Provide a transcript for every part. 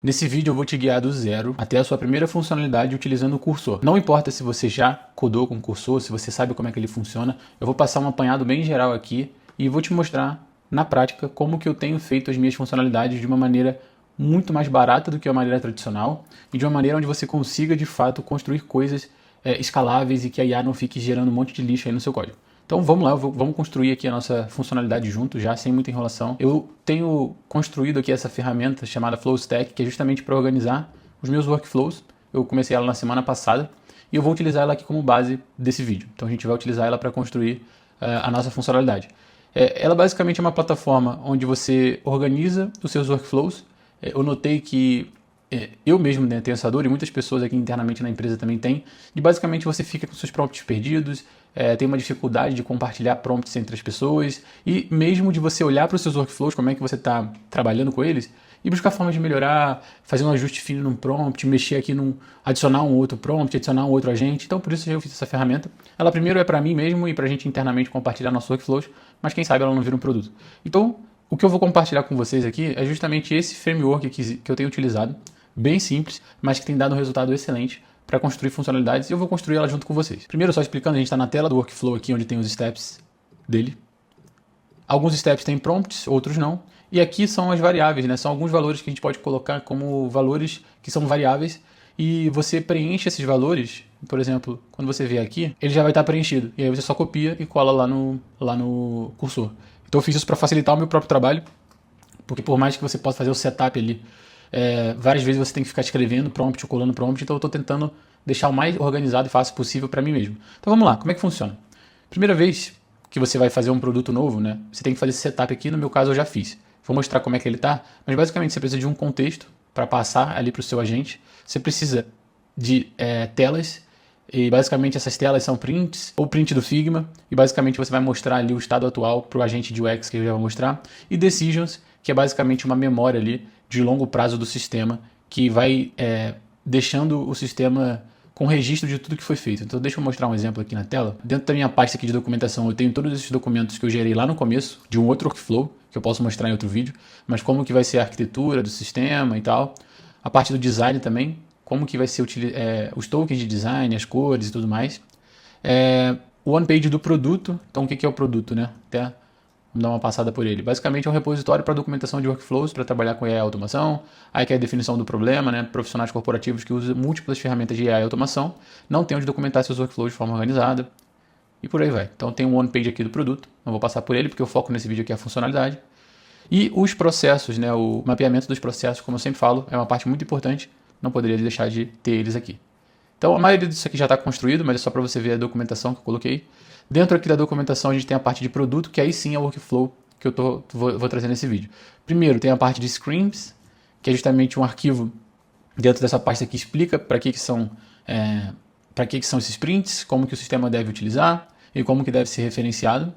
Nesse vídeo eu vou te guiar do zero até a sua primeira funcionalidade utilizando o cursor. Não importa se você já codou com o cursor, se você sabe como é que ele funciona, eu vou passar um apanhado bem geral aqui e vou te mostrar na prática como que eu tenho feito as minhas funcionalidades de uma maneira muito mais barata do que a maneira tradicional e de uma maneira onde você consiga de fato construir coisas escaláveis e que a IA não fique gerando um monte de lixo aí no seu código. Então vamos lá, vamos construir aqui a nossa funcionalidade junto, já sem muita enrolação. Eu tenho construído aqui essa ferramenta chamada FlowStack, que é justamente para organizar os meus workflows. Eu comecei ela na semana passada e eu vou utilizar ela aqui como base desse vídeo. Então a gente vai utilizar ela para construir a nossa funcionalidade. Ela basicamente é uma plataforma onde você organiza os seus workflows. Eu notei que eu mesmo tenho essa dor e muitas pessoas aqui internamente na empresa também têm, e basicamente você fica com seus prompts perdidos, tem uma dificuldade de compartilhar prompts entre as pessoas e mesmo de você olhar para os seus workflows, como é que você está trabalhando com eles e buscar formas de melhorar, fazer um ajuste fino num prompt, mexer aqui adicionar um outro prompt, adicionar um outro agente. Então por isso eu fiz essa ferramenta. Ela primeiro é para mim mesmo e para a gente internamente compartilhar nossos workflows, mas quem sabe ela não vira um produto. Então o que eu vou compartilhar com vocês aqui é justamente esse framework que eu tenho utilizado, bem simples, mas que tem dado um resultado excelente para construir funcionalidades e eu vou construir ela junto com vocês. Primeiro, só explicando, a gente está na tela do workflow aqui, onde tem os steps dele. Alguns steps têm prompts, outros não. E aqui são as variáveis, né? São alguns valores que a gente pode colocar como valores que são variáveis e você preenche esses valores, por exemplo, quando você vier aqui, ele já vai estar preenchido. E aí você só copia e cola lá no cursor. Então eu fiz isso para facilitar o meu próprio trabalho, porque por mais que você possa fazer o setup ali, várias vezes você tem que ficar escrevendo prompt ou colando prompt, então eu estou tentando deixar o mais organizado e fácil possível para mim mesmo. Então vamos lá, como é que funciona? Primeira vez que você vai fazer um produto novo, né, você tem que fazer esse setup aqui, no meu caso eu já fiz. Vou mostrar como é que ele está, mas basicamente você precisa de um contexto para passar ali para o seu agente, você precisa de telas, e basicamente essas telas são prints, ou print do Figma, e basicamente você vai mostrar ali o estado atual para o agente de UX que eu já vou mostrar, e decisions, que é basicamente uma memória ali de longo prazo do sistema, que vai deixando o sistema com registro de tudo que foi feito. Então deixa eu mostrar um exemplo aqui na tela. Dentro da minha pasta aqui de documentação eu tenho todos esses documentos que eu gerei lá no começo, de um outro workflow, que eu posso mostrar em outro vídeo, mas como que vai ser a arquitetura do sistema e tal. A parte do design também, como que vai ser os tokens de design, as cores e tudo mais. O one page do produto, então o que é o produto, né? Até vamos dar uma passada por ele. Basicamente é um repositório para documentação de workflows, para trabalhar com AI e automação. Aí que é a definição do problema, né? Profissionais corporativos que usam múltiplas ferramentas de AI e automação não tem onde documentar seus workflows de forma organizada. E por aí vai. Então tem um one page aqui do produto, não vou passar por ele porque o foco nesse vídeo aqui é a funcionalidade. E os processos, né? O mapeamento dos processos, como eu sempre falo, é uma parte muito importante, não poderia deixar de ter eles aqui. Então a maioria disso aqui já está construído, mas é só para você ver a documentação que eu coloquei. Dentro aqui da documentação a gente tem a parte de produto, que aí sim é o workflow que eu vou trazer nesse vídeo. Primeiro tem a parte de scripts, que é justamente um arquivo dentro dessa pasta que explica para que são esses prints, como que o sistema deve utilizar e como que deve ser referenciado.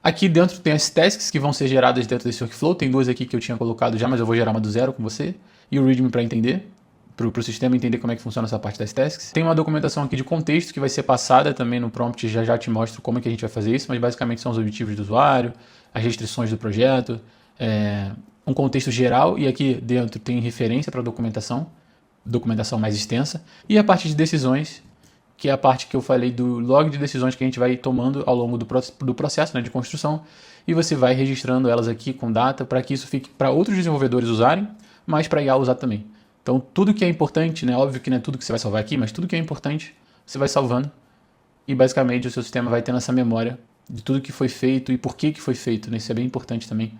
Aqui dentro tem as tasks que vão ser geradas dentro desse workflow, tem duas aqui que eu tinha colocado já, mas eu vou gerar uma do zero com você, e o readme para entender, para o sistema entender como é que funciona essa parte das tasks. Tem uma documentação aqui de contexto que vai ser passada também no prompt, já te mostro como é que a gente vai fazer isso, mas basicamente são os objetivos do usuário, as restrições do projeto, um contexto geral, e aqui dentro tem referência para documentação mais extensa, e a parte de decisões, que é a parte que eu falei do log de decisões que a gente vai tomando ao longo do processo, né, de construção, e você vai registrando elas aqui com data para que isso fique para outros desenvolvedores usarem, mas para IA usar também. Então tudo que é importante, né, óbvio que não é tudo que você vai salvar aqui, mas tudo que é importante você vai salvando e basicamente o seu sistema vai tendo essa memória de tudo que foi feito e por que foi feito, né? Isso é bem importante também.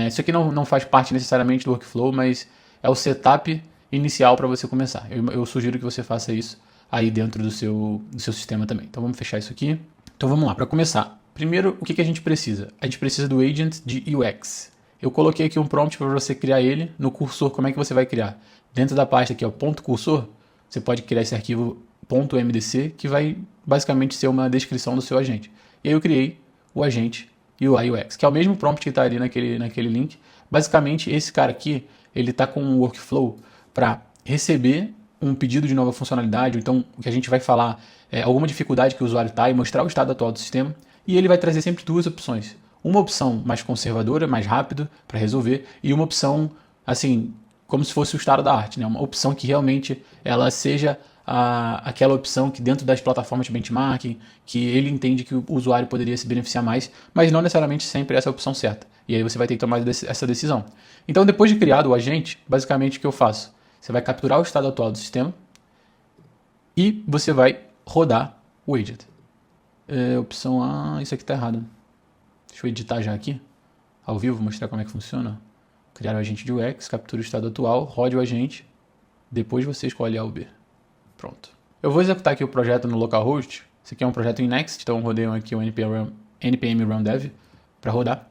Isso aqui não faz parte necessariamente do workflow, mas é o setup inicial para você começar. Eu sugiro que você faça isso aí dentro do seu sistema também. Então vamos fechar isso aqui. Então vamos lá, para começar. Primeiro, o que a gente precisa? A gente precisa do agent de UX. Eu coloquei aqui um prompt para você criar ele no cursor. Como é que você vai criar? Dentro da pasta aqui, ó, ponto cursor, você pode criar esse arquivo .mdc, que vai basicamente ser uma descrição do seu agente. E aí eu criei o agente UI UX, que é o mesmo prompt que está ali naquele link. Basicamente, esse cara aqui, ele está com um workflow para receber um pedido de nova funcionalidade, ou então o que a gente vai falar é alguma dificuldade que o usuário está e mostrar o estado atual do sistema, e ele vai trazer sempre duas opções. Uma opção mais conservadora, mais rápido para resolver, e uma opção, assim, como se fosse o estado da arte, né? Uma opção que realmente ela seja aquela opção que dentro das plataformas de benchmarking, que ele entende que o usuário poderia se beneficiar mais, mas não necessariamente sempre essa é a opção certa. E aí você vai ter que tomar essa decisão. Então, depois de criado o agente, basicamente o que eu faço? Você vai capturar o estado atual do sistema e você vai rodar o agent. Opção A, isso aqui está errado. Deixa eu editar já aqui, ao vivo, mostrar como é que funciona. Criar o agente de UX, captura o estado atual, rode o agente, depois você escolhe A ou B. Pronto. Eu vou executar aqui o projeto no localhost. Esse aqui é um projeto em Next, então eu rodei aqui o npm run dev para rodar.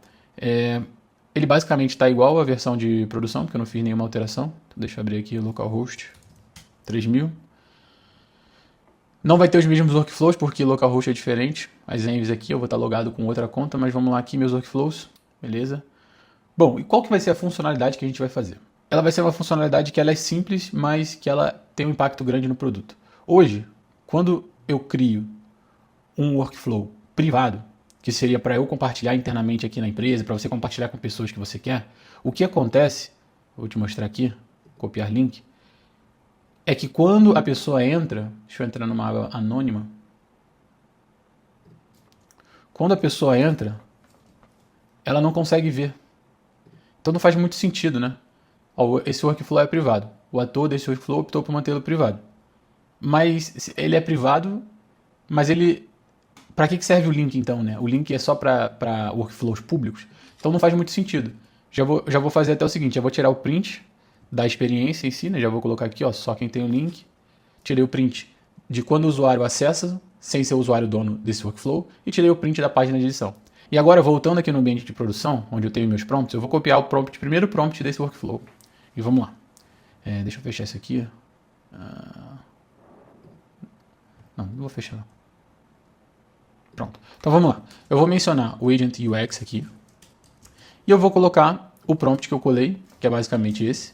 Ele basicamente está igual à versão de produção, porque eu não fiz nenhuma alteração. Então deixa eu abrir aqui o localhost 3000. Não vai ter os mesmos workflows, porque localhost é diferente. As envs aqui eu vou estar logado com outra conta, mas vamos lá aqui, meus workflows. Beleza? Bom, e qual que vai ser a funcionalidade que a gente vai fazer? Ela vai ser uma funcionalidade que ela é simples, mas que ela tem um impacto grande no produto. Hoje, quando eu crio um workflow privado, que seria para eu compartilhar internamente aqui na empresa, para você compartilhar com pessoas que você quer, o que acontece, vou te mostrar aqui, copiar link, é que quando a pessoa entra, deixa eu entrar numa aba anônima, quando a pessoa entra, ela não consegue ver. Então não faz muito sentido, né? Esse workflow é privado. O ator desse workflow optou por mantê-lo privado. Mas ele é privado, mas ele... Para que serve o link então, né? O link é só para workflows públicos. Então não faz muito sentido. Já vou fazer até o seguinte, eu vou tirar o print da experiência em si, né? Já vou colocar aqui, ó, só quem tem o link. Tirei o print de quando o usuário acessa, sem ser o usuário dono desse workflow, e tirei o print da página de edição. E agora, voltando aqui no ambiente de produção, onde eu tenho meus prompts, eu vou copiar o primeiro prompt desse workflow. E vamos lá. Deixa eu fechar isso aqui. Não vou fechar. Pronto. Então vamos lá. Eu vou mencionar o agent UX aqui. E eu vou colocar o prompt que eu colei, que é basicamente esse.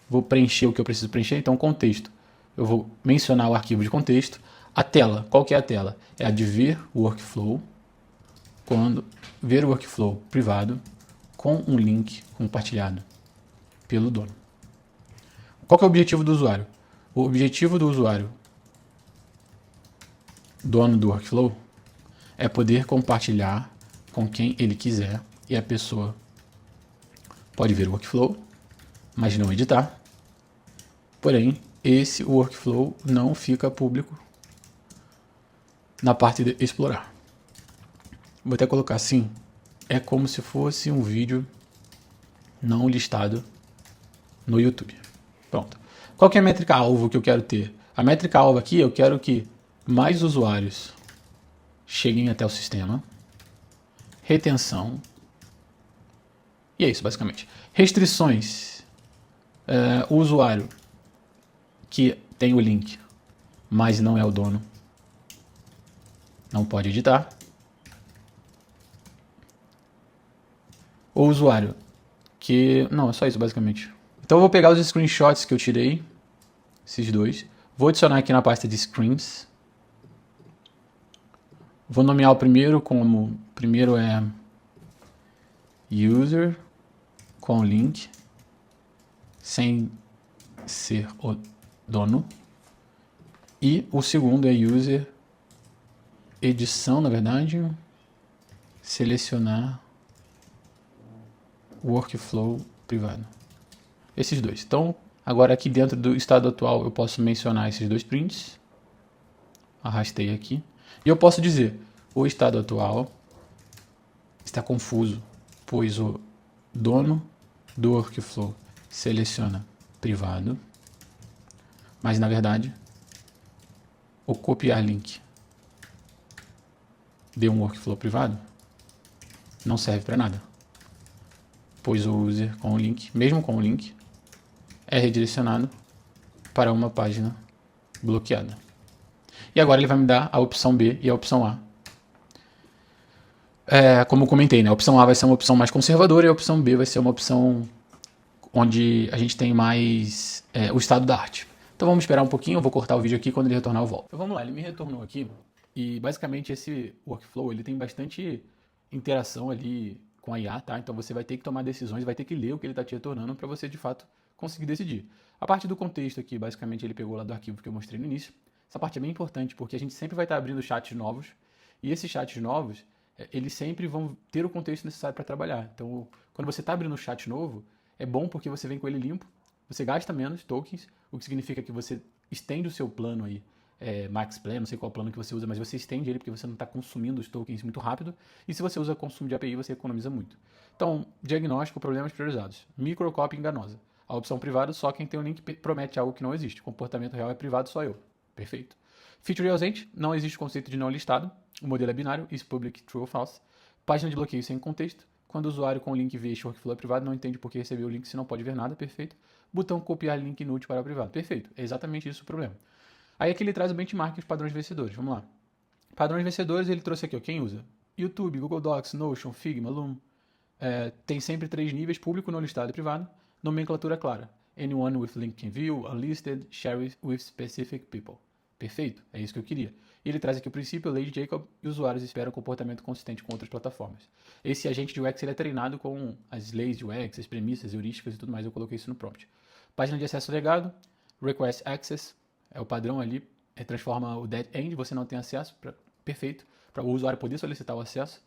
Vou preencher o que eu preciso preencher. Então, contexto. Eu vou mencionar o arquivo de contexto. A tela. Qual que é a tela? É a de ver o workflow. Quando ver o workflow privado com um link compartilhado pelo dono. Qual que é o objetivo do usuário? O objetivo do usuário, dono do workflow, é poder compartilhar com quem ele quiser e a pessoa pode ver o workflow, mas não editar. Porém, esse workflow não fica público na parte de explorar. Vou até colocar assim, é como se fosse um vídeo não listado no YouTube. Pronto. Qual que é a métrica-alvo que eu quero ter? A métrica-alvo aqui, eu quero que mais usuários cheguem até o sistema. Retenção. E é isso, basicamente. Restrições. O usuário que tem o link, mas não é o dono, não pode editar. O usuário que... Não, é só isso, basicamente. Então eu vou pegar os screenshots que eu tirei, esses dois. Vou adicionar aqui na pasta de screens. Vou nomear o primeiro como... Primeiro é user com link, sem ser o dono. E o segundo é user edição, na verdade. Selecionar workflow privado. Esses dois. Então, agora aqui dentro do estado atual eu posso mencionar esses dois prints. Arrastei aqui. E eu posso dizer, o estado atual está confuso, pois o dono do workflow seleciona privado, mas na verdade o copiar link de um workflow privado não serve para nada, pois o user com o link, mesmo com o link, é redirecionado para uma página bloqueada. E agora ele vai me dar a opção B e a opção A. Como eu comentei, né? A opção A vai ser uma opção mais conservadora e a opção B vai ser uma opção onde a gente tem mais o estado da arte. Então vamos esperar um pouquinho, eu vou cortar o vídeo aqui, quando ele retornar eu volto. Então vamos lá, ele me retornou aqui e basicamente esse workflow ele tem bastante interação ali com a IA, tá? Então você vai ter que tomar decisões, vai ter que ler o que ele está te retornando para você de fato conseguir decidir. A parte do contexto aqui, basicamente ele pegou lá do arquivo que eu mostrei no início. Essa parte é bem importante porque a gente sempre vai estar abrindo chats novos e esses chats novos, eles sempre vão ter o contexto necessário para trabalhar. Então, quando você está abrindo um chat novo, é bom porque você vem com ele limpo, você gasta menos tokens, o que significa que você estende o seu plano aí, Max Plan, não sei qual plano que você usa, mas você estende ele porque você não está consumindo os tokens muito rápido. E se você usa consumo de API, você economiza muito. Então, diagnóstico, problemas priorizados. Microcopy enganosa. A opção privado, só quem tem o link promete algo que não existe. Comportamento real é privado, só eu. Perfeito. Feature ausente, não existe conceito de não listado. O modelo é binário, is public, true ou false. Página de bloqueio sem contexto. Quando o usuário com o link vê este workflow é privado, não entende por que recebeu o link se não pode ver nada, perfeito. Botão copiar link inútil para o privado, perfeito. É exatamente isso o problema. Aí aqui ele traz o benchmark e os padrões vencedores, vamos lá. Padrões vencedores ele trouxe aqui, ó, quem usa? YouTube, Google Docs, Notion, Figma, Loom. Tem sempre 3 níveis, público, não listado e privado. Nomenclatura clara. Anyone with link can view, unlisted, share with specific people. Perfeito, é isso que eu queria. Ele traz aqui o princípio, Lady Jacob, e usuários esperam comportamento consistente com outras plataformas. Esse agente de UX ele é treinado com as leis de UX, as premissas, heurísticas e tudo mais, eu coloquei isso no prompt. Página de acesso legado, Request Access, é o padrão ali, transforma o dead end, você não tem acesso, perfeito, para o usuário poder solicitar o acesso.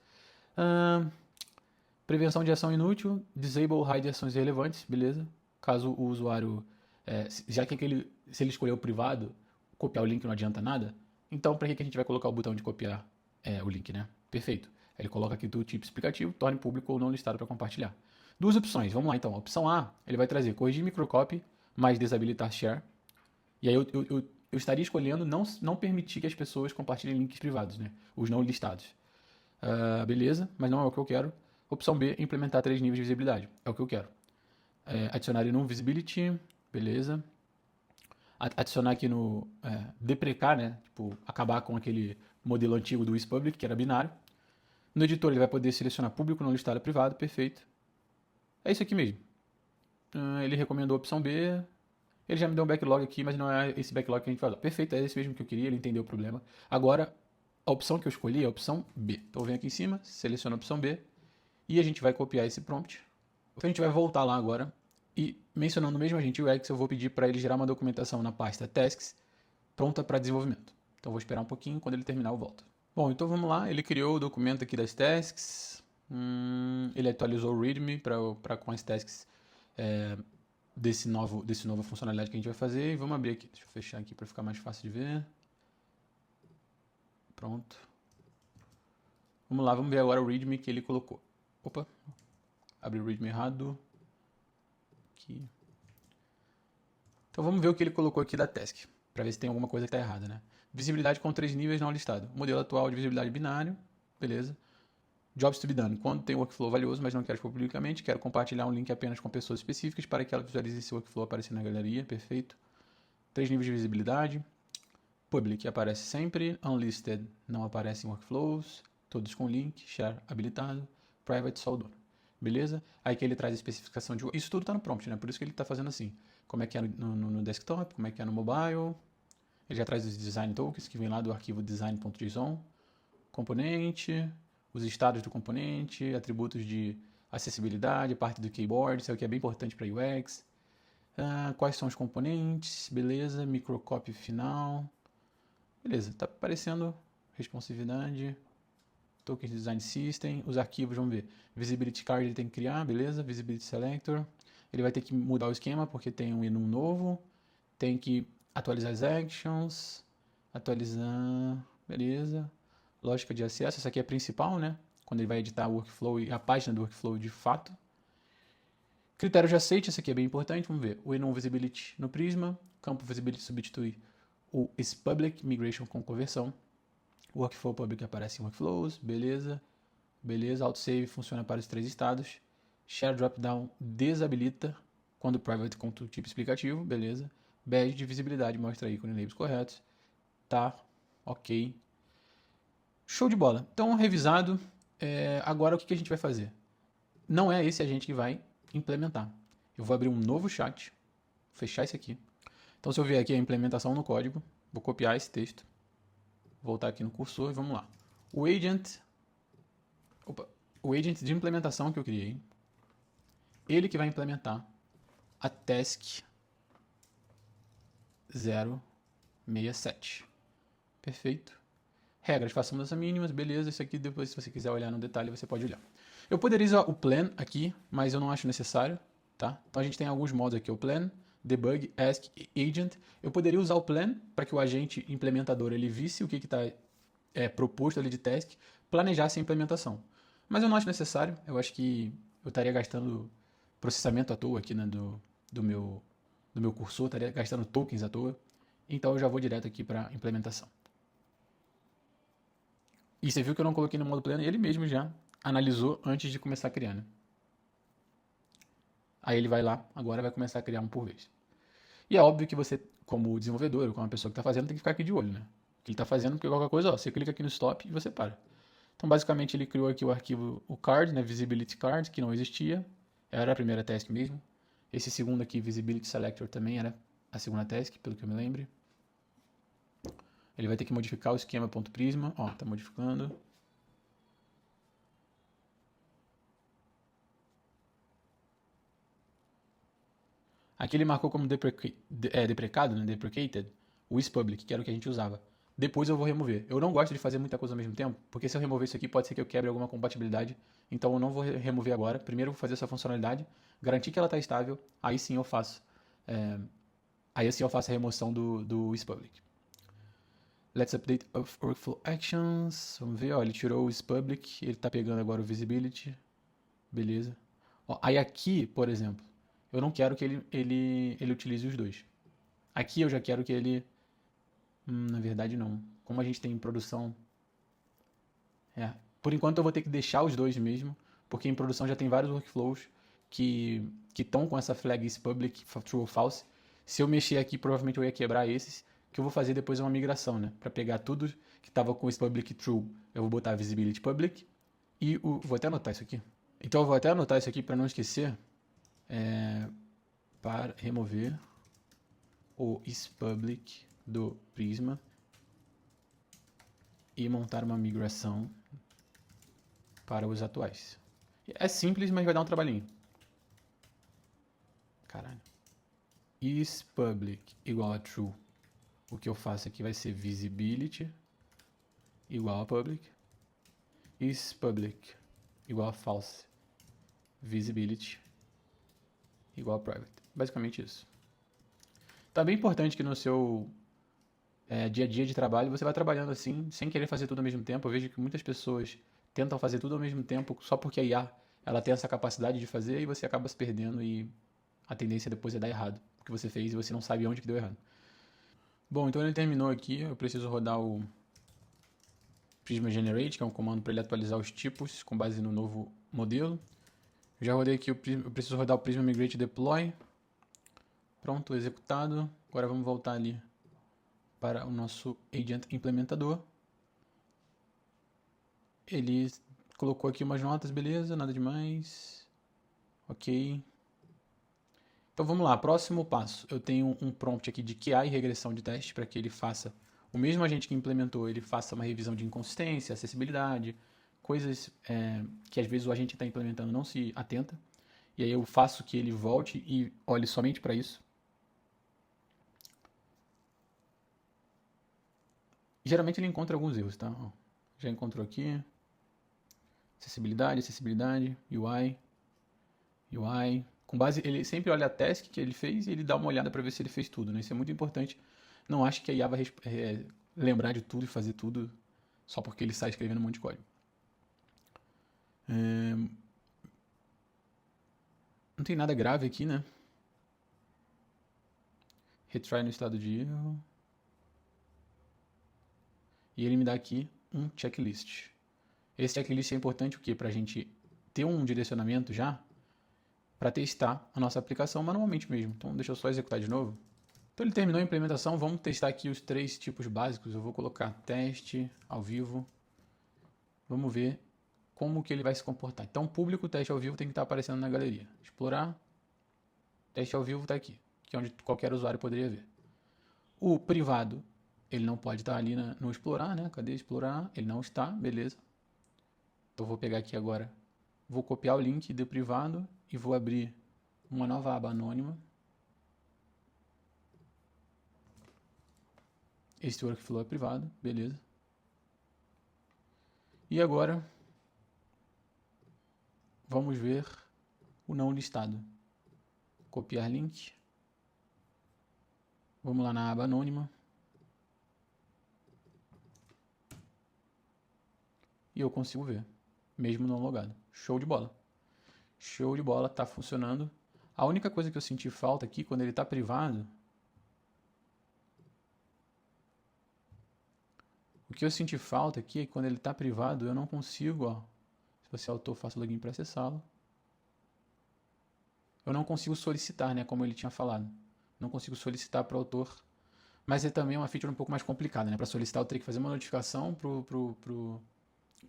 Prevenção de ação inútil, Disable Hide ações irrelevantes, beleza. Caso o usuário, já que se ele escolher o privado, copiar o link não adianta nada, então para que a gente vai colocar o botão de copiar o link, né? Perfeito. Ele coloca aqui do tipo explicativo, torne público ou não listado para compartilhar. 2 opções, vamos lá então. A opção A, ele vai trazer corrigir microcopy, mais desabilitar share. E aí eu estaria escolhendo não permitir que as pessoas compartilhem links privados, né? Os não listados. Beleza, mas não é o que eu quero. Opção B, implementar 3 níveis de visibilidade. É o que eu quero. Adicionar no visibility, beleza. Adicionar aqui no deprecar, né? Tipo, acabar com aquele modelo antigo do isPublic, que era binário. No editor ele vai poder selecionar público, não listado, privado, perfeito. É isso aqui mesmo. Ele recomendou a opção B. Ele já me deu um backlog aqui, mas não é esse backlog que a gente vai usar. Perfeito, é esse mesmo que eu queria, ele entendeu o problema. Agora, a opção que eu escolhi é a opção B. Então eu venho aqui em cima, seleciono a opção B e a gente vai copiar esse prompt. Então a gente vai voltar lá agora e mencionando o mesmo agente UX, eu vou pedir para ele gerar uma documentação na pasta Tasks pronta para desenvolvimento. Então vou esperar um pouquinho, quando ele terminar eu volto. Bom, então vamos lá, ele criou o documento aqui das tasks, ele atualizou o README para com as tasks desse nova funcionalidade que a gente vai fazer. E vamos abrir aqui, deixa eu fechar aqui para ficar mais fácil de ver. Pronto. Vamos lá, vamos ver agora o README que ele colocou. Opa, abri o README errado. Aqui. Então vamos ver o que ele colocou aqui da task, para ver se tem alguma coisa que está errada, né? Visibilidade com 3 níveis não listado. Modelo atual de visibilidade binário, beleza. Jobs to be done. Quando tem workflow valioso, mas não quero expor publicamente, quero compartilhar um link apenas com pessoas específicas para que ela visualize esse workflow aparecendo na galeria, perfeito. 3 níveis de visibilidade. Public aparece sempre, unlisted não aparece em workflows, todos com link, share habilitado, private só o dono. Beleza? Aí que ele traz a especificação de... Isso tudo está no prompt, né? Por isso que ele está fazendo assim. Como é que é no desktop, como é que é no mobile. Ele já traz os design tokens que vem lá do arquivo design.json. Componente, os estados do componente, atributos de acessibilidade, parte do keyboard, isso é o que é bem importante para UX. Quais são os componentes, beleza, microcopy final. Beleza, tá aparecendo responsividade, tokens design system, os arquivos, vamos ver. Visibility card ele tem que criar, beleza, visibility selector. Ele vai ter que mudar o esquema porque tem um enum novo, tem que atualizar as actions, atualizar, beleza. Lógica de acesso, essa aqui é a principal, né? Quando ele vai editar o workflow e a página do workflow de fato. Critério de aceite, esse aqui é bem importante, vamos ver. O enum visibility no Prisma, campo visibility substitui o isPublic migration com conversão. O workflow public aparece em workflows, beleza. Beleza, autosave funciona para os 3 estados. Share dropdown desabilita quando private com o tipo explicativo, beleza. Badge de visibilidade mostra ícone e labels corretos. Tá, ok. Show de bola. Então, revisado. Agora o que a gente vai fazer? Não é esse agente que vai implementar. Eu vou abrir um novo chat, fechar esse aqui. Então, se eu vier aqui a implementação no código, vou copiar esse texto, voltar aqui no cursor e vamos lá. O agent de implementação que eu criei, ele que vai implementar a task 067. Perfeito. Regras, faça mudanças mínimas, beleza. Isso aqui depois, se você quiser olhar no detalhe, você pode olhar. Eu poderia usar o plan aqui, mas eu não acho necessário, tá? Então a gente tem alguns modos aqui, o plan, debug, ask e agent. Eu poderia usar o plan para que o agente implementador ele visse o que está proposto ali de task, planejasse a implementação. Mas eu não acho necessário, eu acho que eu estaria gastando processamento à toa aqui, né, do meu cursor, estaria gastando tokens à toa. Então eu já vou direto aqui para implementação. E você viu que eu não coloquei no modo plano, ele mesmo já analisou antes de começar a criar, né? Aí ele vai lá, agora vai começar a criar um por vez. E é óbvio que você, como desenvolvedor, como uma pessoa que está fazendo, tem que ficar aqui de olho, né? O que ele está fazendo, porque qualquer coisa, ó, você clica aqui no stop e você para. Então, basicamente, ele criou aqui o arquivo, o card, né, visibility card, que não existia. Era a primeira task mesmo. Esse segundo aqui, visibility selector, também era a segunda task, pelo que eu me lembre. Ele vai ter que modificar o esquema.prisma. Ó, tá modificando. Aqui ele marcou como deprecado, né, deprecated, o isPublic, que era o que a gente usava. Depois eu vou remover. Eu não gosto de fazer muita coisa ao mesmo tempo, porque se eu remover isso aqui pode ser que eu quebre alguma compatibilidade. Então eu não vou remover agora. Primeiro eu vou fazer essa funcionalidade, garantir que ela está estável, aí sim eu faço. Aí assim eu faço a remoção do isPublic. Let's update of workflow actions. Vamos ver, ó, ele tirou o isPublic, ele está pegando agora o visibility. Beleza. Ó, aí aqui, por exemplo, eu não quero que ele utilize os dois. Aqui eu já quero que ele... na verdade não. Como a gente tem em produção... por enquanto eu vou ter que deixar os dois mesmo, porque em produção já tem vários workflows que estão com essa flag isPublic, true ou false. Se eu mexer aqui, provavelmente eu ia quebrar esses, que eu vou fazer depois uma migração, né? Para pegar tudo que estava com isPublic true, eu vou botar visibility public e vou até anotar isso aqui. Então eu vou até anotar isso aqui para não esquecer. Para remover o isPublic do Prisma e montar uma migração para os atuais. É simples, mas vai dar um trabalhinho. Caralho. isPublic igual a true. O que eu faço aqui vai ser visibility igual a public. isPublic igual a false. Visibility igual a private. Basicamente isso. Tá bem importante que no seu dia a dia de trabalho você vai trabalhando assim, sem querer fazer tudo ao mesmo tempo. Eu vejo que muitas pessoas tentam fazer tudo ao mesmo tempo só porque a IA ela tem essa capacidade de fazer e você acaba se perdendo e a tendência depois é dar errado o que você fez e você não sabe onde que deu errado. Bom, então ele terminou aqui. Eu preciso rodar o Prisma Generate, que é um comando para ele atualizar os tipos com base no novo modelo. Já rodei aqui, eu preciso rodar o Prisma Migrate Deploy. Pronto, executado. Agora vamos voltar ali para o nosso agent implementador. Ele colocou aqui umas notas, beleza, nada demais. Ok. Então vamos lá, próximo passo. Eu tenho um prompt aqui de QA e regressão de teste para que ele faça, o mesmo agente que implementou, ele faça uma revisão de inconsistência, acessibilidade, coisas que às vezes o agente está implementando não se atenta. E aí eu faço que ele volte e olhe somente para isso. Geralmente ele encontra alguns erros, tá? Já encontrou aqui. Acessibilidade, UI. Com base, ele sempre olha a task que ele fez e ele dá uma olhada para ver se ele fez tudo, né? Isso é muito importante. Não acho que a IA vai lembrar de tudo e fazer tudo só porque ele sai escrevendo um monte de código. Não tem nada grave aqui, né? Retry no estado de erro. E ele me dá aqui um checklist. Esse checklist é importante o quê? Para a gente ter um direcionamento já para testar a nossa aplicação manualmente mesmo. Então deixa eu só executar de novo. Então ele terminou a implementação, vamos testar aqui os 3 tipos básicos. Eu vou colocar teste ao vivo. Vamos ver como que ele vai se comportar. Então público, teste ao vivo tem que estar aparecendo na galeria. Explorar, teste ao vivo está aqui, que é onde qualquer usuário poderia ver. O privado, ele não pode estar ali no explorar, né? Cadê explorar? Ele não está, beleza. Então vou pegar aqui agora, vou copiar o link do privado e vou abrir uma nova aba anônima. Este workflow é privado, beleza. E agora, vamos ver o não listado. Copiar link. Vamos lá na aba anônima. E eu consigo ver, mesmo não logado. Show de bola. Show de bola, tá funcionando. A única coisa que eu senti falta aqui, quando ele tá privado... O que eu senti falta aqui é que quando ele tá privado, eu não consigo, ó... Se você é autor, faça login para acessá-lo. Eu não consigo solicitar, né, como ele tinha falado. Não consigo solicitar para o autor. Mas é também uma feature um pouco mais complicada, né? Para solicitar eu teria que fazer uma notificação pro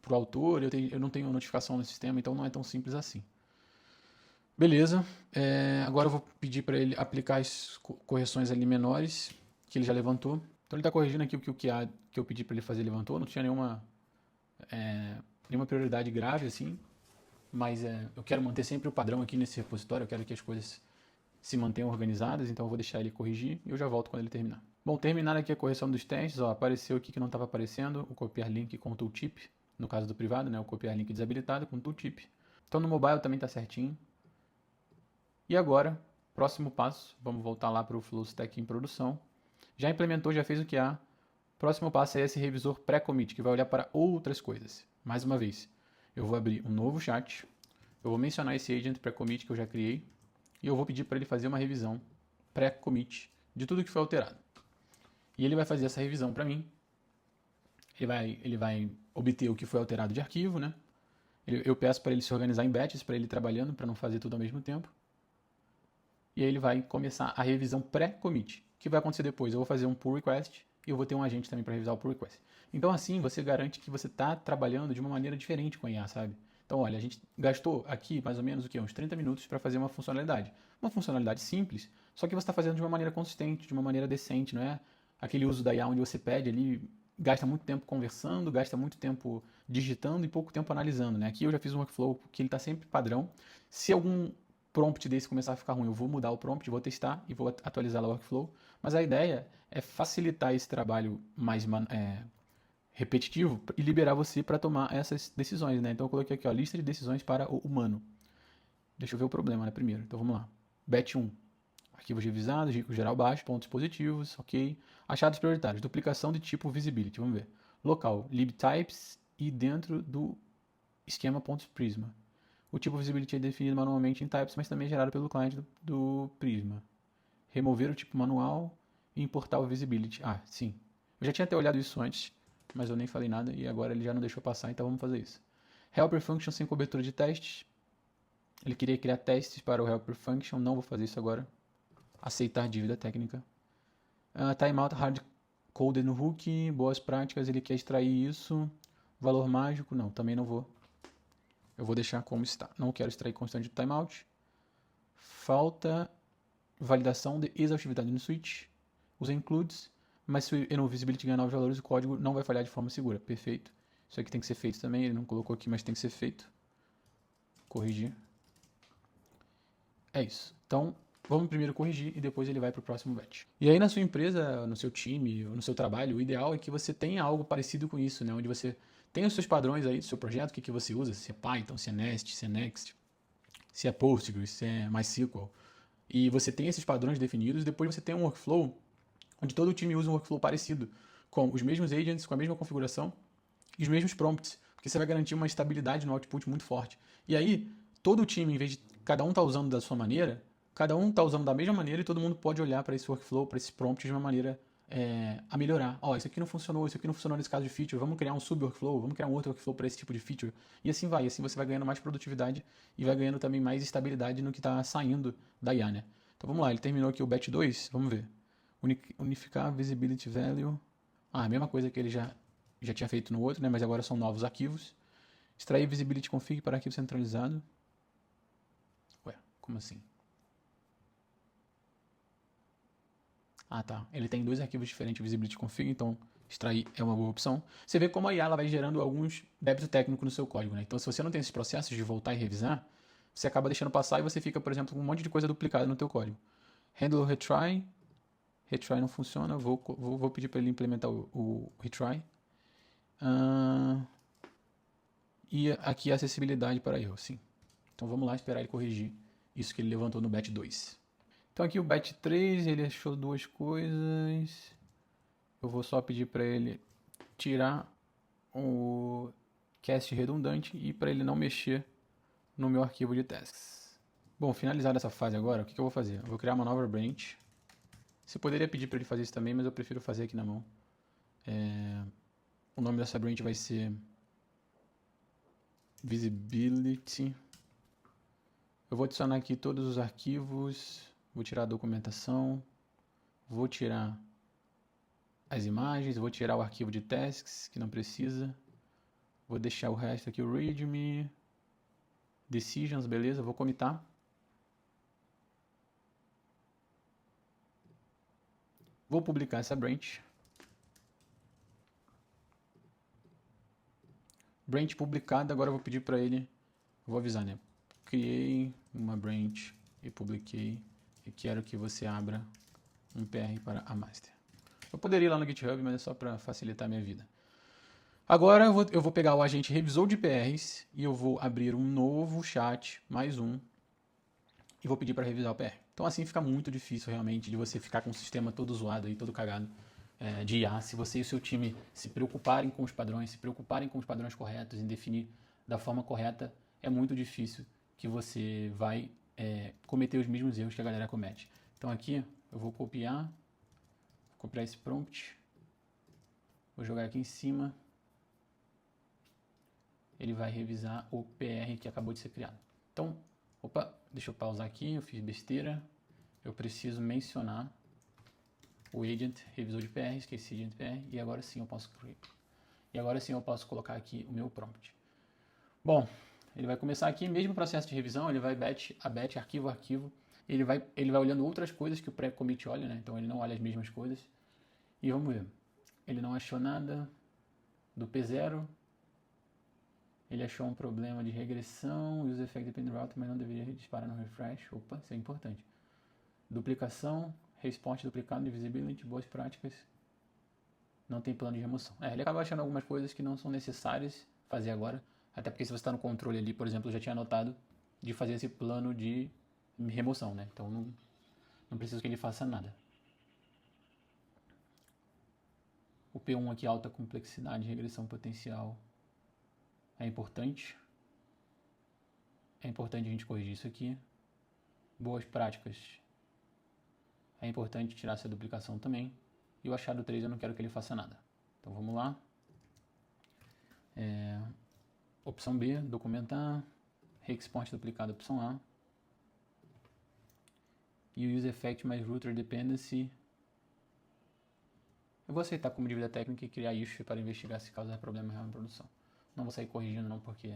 autor. Eu não tenho notificação no sistema, então não é tão simples assim. Beleza. Agora eu vou pedir para ele aplicar as correções ali menores que ele já levantou. Então ele está corrigindo aqui o que eu pedi para ele fazer, ele levantou. Não tinha nenhuma prioridade grave assim. Mas eu quero manter sempre o padrão aqui nesse repositório. Eu quero que as coisas se mantenham organizadas, então eu vou deixar ele corrigir e eu já volto quando ele terminar. Bom, terminar aqui a correção dos testes, ó, apareceu aqui que não estava aparecendo o copiar link com tooltip, no caso do privado, né, o copiar link desabilitado com tooltip. Então no mobile também está certinho. E agora, próximo passo, vamos voltar lá para o Flow Stack em produção. Já implementou, já fez o QA. Próximo passo é esse revisor pré-commit, que vai olhar para outras coisas. Mais uma vez, eu vou abrir um novo chat, eu vou mencionar esse agent pré-commit que eu já criei, e eu vou pedir para ele fazer uma revisão pré-commit de tudo que foi alterado. E ele vai fazer essa revisão para mim. Ele vai obter o que foi alterado de arquivo, né? Eu peço para ele se organizar em batches, para ele ir trabalhando, para não fazer tudo ao mesmo tempo. E aí ele vai começar a revisão pré-commit. O que vai acontecer depois? Eu vou fazer um pull request e eu vou ter um agente também para revisar o pull request. Então assim você garante que você está trabalhando de uma maneira diferente com a IA, sabe? Então olha, a gente gastou aqui mais ou menos o quê? Uns 30 minutos para fazer uma funcionalidade. Uma funcionalidade simples, só que você está fazendo de uma maneira consistente, de uma maneira decente, não é aquele uso da IA onde você pede ali, gasta muito tempo conversando, gasta muito tempo digitando e pouco tempo analisando, né? Aqui eu já fiz um workflow que ele está sempre padrão. Se algum prompt desse começar a ficar ruim, eu vou mudar o prompt, vou testar e vou atualizar lá o workflow. Mas a ideia é facilitar esse trabalho mais repetitivo e liberar você para tomar essas decisões, né? Então eu coloquei aqui, ó, lista de decisões para o humano. Deixa eu ver o problema, né, primeiro. Então vamos lá. Batch 1. Arquivos revisados, rico geral baixo, pontos positivos, ok. Achados prioritários, duplicação de tipo visibility, vamos ver. Local, libtypes e dentro do esquema pontos prisma. O tipo visibility é definido manualmente em types, mas também é gerado pelo cliente do Prisma. Remover o tipo manual e importar o visibility. Ah, sim. Eu já tinha até olhado isso antes, mas eu nem falei nada e agora ele já não deixou passar, então vamos fazer isso. Helper function sem cobertura de testes. Ele queria criar testes para o helper function, não vou fazer isso agora. Aceitar dívida técnica. Timeout hard coded no hook, boas práticas, ele quer extrair isso. Valor mágico, não, também não vou. Eu vou deixar como está. Não quero extrair constante de timeout. Falta validação de exaustividade no switch. Usa includes. Mas se o visibility ganhar novos valores, o código não vai falhar de forma segura. Perfeito. Isso aqui tem que ser feito também. Ele não colocou aqui, mas tem que ser feito. Corrigir. É isso. Então, vamos primeiro corrigir e depois ele vai para o próximo batch. E aí na sua empresa, no seu time, ou no seu trabalho, o ideal é que você tenha algo parecido com isso, né? Onde você tem os seus padrões aí do seu projeto, o que você usa, se é Python, se é Nest, se é Next, se é Postgres, se é MySQL. E você tem esses padrões definidos, depois você tem um workflow onde todo o time usa um workflow parecido, com os mesmos agents, com a mesma configuração e os mesmos prompts, porque você vai garantir uma estabilidade no output muito forte. E aí, todo o time, em vez de cada um estar usando da sua maneira, cada um está usando da mesma maneira e todo mundo pode olhar para esse workflow, para esse prompt de uma maneira a melhorar. Ó, isso aqui não funcionou nesse caso de feature, vamos criar um sub-workflow, vamos criar um outro workflow para esse tipo de feature. E assim vai, assim você vai ganhando mais produtividade e vai ganhando também mais estabilidade no que está saindo da IA, né? Então vamos lá, ele terminou aqui o batch 2, vamos ver. Unificar visibility value. Ah, a mesma coisa que ele já tinha feito no outro, né? Mas agora são novos arquivos. Extrair visibility config para arquivo centralizado. Ué, como assim? Ah, tá. Ele tem dois arquivos diferentes, visibility config, então extrair é uma boa opção. Você vê como a IA ela vai gerando alguns débito técnico no seu código, né? Então, se você não tem esses processos de voltar e revisar, você acaba deixando passar e você fica, por exemplo, com um monte de coisa duplicada no teu código. Handle retry, Retry não funciona, vou pedir para ele implementar o retry. E aqui a acessibilidade para erro, sim. Então vamos lá esperar ele corrigir isso que ele levantou no batch 2. Então aqui o batch 3, ele achou duas coisas. Eu vou só pedir para ele tirar o cast redundante e para ele não mexer no meu arquivo de tasks. Bom, finalizada essa fase agora, o que eu vou fazer? Eu vou criar uma nova branch. Você poderia pedir para ele fazer isso também, mas eu prefiro fazer aqui na mão. O nome dessa branch vai ser Visibility. Eu vou adicionar aqui todos os arquivos, vou tirar a documentação, vou tirar as imagens, vou tirar o arquivo de tasks, que não precisa. Vou deixar o resto aqui, o readme, decisions, beleza, vou comitar. Vou publicar essa branch. Branch publicada, agora eu vou pedir para ele, vou avisar, né? Criei uma branch e publiquei e quero que você abra um PR para a master. Eu poderia ir lá no GitHub, mas é só para facilitar a minha vida. Agora eu vou pegar o agente revisor de PRs e eu vou abrir um novo chat, mais um, e vou pedir para revisar o PR. Então assim fica muito difícil realmente de você ficar com o sistema todo zoado aí, todo cagado de IA. Se você e o seu time se preocuparem com os padrões, se preocuparem com os padrões corretos, em definir da forma correta, é muito difícil que você vai cometer os mesmos erros que a galera comete. Então aqui eu vou copiar esse prompt, vou jogar aqui em cima, ele vai revisar o PR que acabou de ser criado. Então, deixa eu pausar aqui, eu fiz besteira, eu preciso mencionar o agent revisor de PR, esqueci agent PR, e agora sim eu posso colocar aqui o meu prompt. Bom, ele vai começar aqui, mesmo processo de revisão, ele vai batch a batch, arquivo a arquivo, ele vai olhando outras coisas que o pré-commit olha, né? Então ele não olha as mesmas coisas. E vamos ver, ele não achou nada do P0, ele achou um problema de regressão, use effect dependent route, mas não deveria disparar no refresh. Opa, isso é importante. Duplicação, response duplicado, divisibility, boas práticas. Não tem plano de remoção. Ele acaba achando algumas coisas que não são necessárias fazer agora. Até porque se você está no controle ali, por exemplo, eu já tinha anotado de fazer esse plano de remoção, né? Então não preciso que ele faça nada. O P1 aqui, alta complexidade, regressão potencial. É importante. É importante a gente corrigir isso aqui. Boas práticas. É importante tirar essa duplicação também. E o achado 3 eu não quero que ele faça nada. Então vamos lá. Opção B, documentar. Reexport duplicado, opção A. E o use effect mais router dependency. Eu vou aceitar como dívida técnica e criar issue para investigar se causar problema real em produção. Não vou sair corrigindo não, porque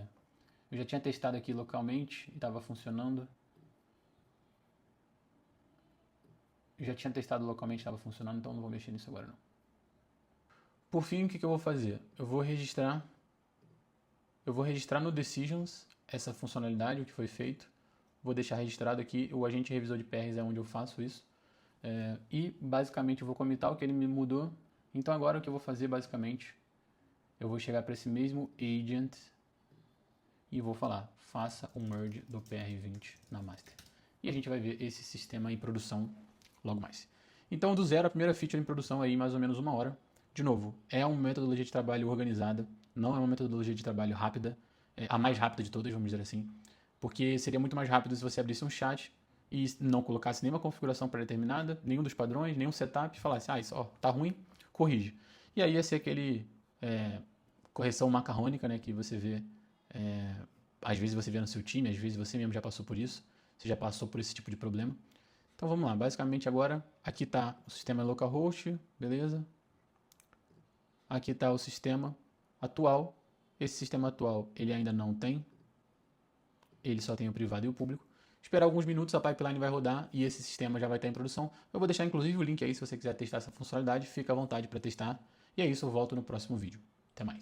eu já tinha testado aqui localmente e estava funcionando. Então não vou mexer nisso agora não. Por fim, o que eu vou fazer? Eu vou registrar no Decisions essa funcionalidade, o que foi feito. Vou deixar registrado aqui, o agente revisor de PRs é onde eu faço isso. E basicamente eu vou comitar o que ele me mudou. Então agora o que eu vou fazer basicamente, eu vou chegar para esse mesmo agent e vou falar, faça o merge do PR20 na master. E a gente vai ver esse sistema em produção logo mais. Então do zero, a primeira feature em produção aí mais ou menos 1 hora. De novo, é uma metodologia de trabalho organizada, não é uma metodologia de trabalho rápida, a mais rápida de todas, vamos dizer assim, porque seria muito mais rápido se você abrisse um chat e não colocasse nenhuma configuração pré-determinada, nenhum dos padrões, nenhum setup, e falasse, isso tá ruim, corrige. E aí ia ser aquele correção macarrônica, né, que você vê, às vezes você vê no seu time, às vezes você mesmo já passou por isso, você já passou por esse tipo de problema. Então vamos lá, basicamente agora, aqui está o sistema localhost, beleza? Aqui está o sistema atual. Esse sistema atual ele ainda não tem, ele só tem o privado e o público. Esperar alguns minutos, a pipeline vai rodar e esse sistema já vai estar em produção. Eu vou deixar inclusive o link aí se você quiser testar essa funcionalidade, fica à vontade para testar. E é isso, eu volto no próximo vídeo. Até mais.